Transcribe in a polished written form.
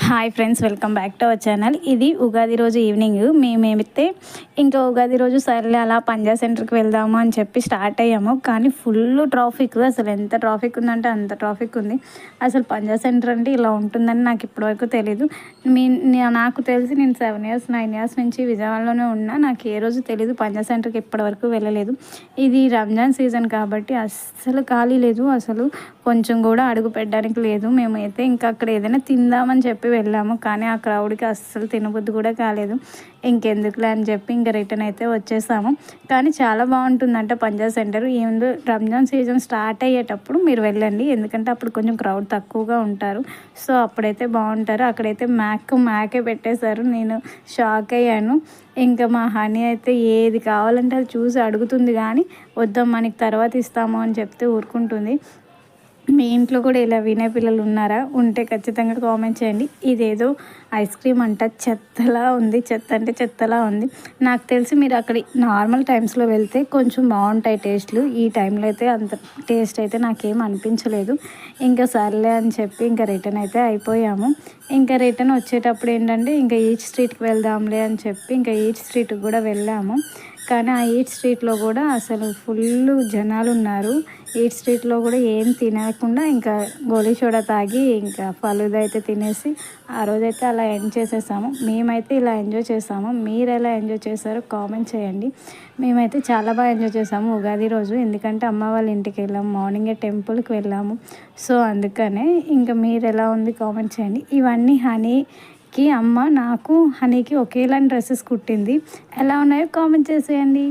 Hi friends, welcome back to our channel. ఇది ఉగాది రోజు evening. మేమైతే ఇంకా ఉగాది రోజు సర్లే అలా పంజా సెంటర్కి వెళ్దాము అని చెప్పి స్టార్ట్ అయ్యాము. కానీ ఫుల్ ట్రాఫిక్, అసలు ఎంత ట్రాఫిక్ ఉందంటే అంత ట్రాఫిక్ ఉంది. అసలు పంజా సెంటర్ అంటే ఇలా ఉంటుందని నాకు ఇప్పటివరకు తెలీదు. నాకు తెలిసి నేను 7 ఇయర్స్ 9 ఇయర్స్ నుంచి విజయవాడలోనే ఉన్నా. నాకు ఏ రోజు తెలీదు, పంజా సెంటర్కి ఇప్పటివరకు వెళ్ళలేదు. ఇది రంజాన్ సీజన్ కాబట్టి అస్సలు ఖాళీ లేదు, అసలు కొంచెం కూడా అడుగు పెట్టడానికి లేదు. మేమైతే ఇంకా అక్కడ ఏదైనా తిందామని చెప్పి వెళ్ళాము, కానీ ఆ క్రౌడ్కి అస్సలు తినబుద్ధి కూడా కాలేదు. ఇంకెందుకులే అని చెప్పి ఇంకా రిటర్న్ అయితే వచ్చేసాము. కానీ చాలా బాగుంటుందంట పంజా సెంటర్. ఏందో రంజాన్ సీజన్ స్టార్ట్ అయ్యేటప్పుడు మీరు వెళ్ళండి, ఎందుకంటే అప్పుడు కొంచెం క్రౌడ్ తక్కువగా ఉంటారు. సో అప్పుడైతే బాగుంటారు. అక్కడైతే మ్యాకే పెట్టేశారు. నేను షాక్ అయ్యాను. ఇంకా మా హనీ అయితే ఏది కావాలంటే అది చూసి అడుగుతుంది, కానీ వద్దమ్మా నీకు తర్వాత ఇస్తాము అని చెప్తే ఊరుకుంటుంది. మీ ఇంట్లో కూడా ఇలా వినే పిల్లలు ఉన్నారా? ఉంటే ఖచ్చితంగా కామెంట్ చేయండి. ఇదేదో ఐస్ క్రీమ్ అంట, చెత్తలా ఉంది. చెత్త అంటే చెత్తలా ఉంది. నాకు తెలిసి మీరు అక్కడ నార్మల్ టైమ్స్లో వెళ్తే కొంచెం బాగుంటాయి టేస్ట్లు. ఈ టైంలో అయితే అంత టేస్ట్ అయితే నాకేం అనిపించలేదు. ఇంకా సర్లే అని చెప్పి ఇంకా రిటర్న్ అయితే అయిపోయాము. ఇంకా రిటర్న్ వచ్చేటప్పుడు ఏంటంటే ఇంకా ఈచ్ స్ట్రీట్కి వెళ్దాంలే అని చెప్పి ఇంకా ఈచ్ స్ట్రీట్కి కూడా వెళ్ళాము. కానీ ఆ ఈట్ స్ట్రీట్లో కూడా అసలు ఫుల్ జనాలు ఉన్నారు. ఈట్ స్ట్రీట్లో కూడా ఏం తినకుండా ఇంకా గోలీ సోడా తాగి ఇంకా ఫలూదా అయితే తినేసి ఆ రోజైతే అలా ఎంజాయ్ చేసేసాము. మేమైతే ఇలా ఎంజాయ్ చేసాము. మీరు ఎలా ఎంజాయ్ చేశారో కామెంట్ చేయండి. మేమైతే చాలా బాగా ఎంజాయ్ చేసాము ఉగాది రోజు, ఎందుకంటే అమ్మ వాళ్ళ ఇంటికి వెళ్ళాము, మార్నింగే టెంపుల్కి వెళ్ళాము. సో అందుకనే ఇంకా మీరు ఎలా ఉంది కామెంట్ చేయండి. ఇవన్నీ హనీకి అమ్మ నాకు హనీకి ఒకేలాంటి డ్రెస్సెస్ కుట్టింది. ఎలా ఉన్నాయో కామెంట్ చేసేయండి.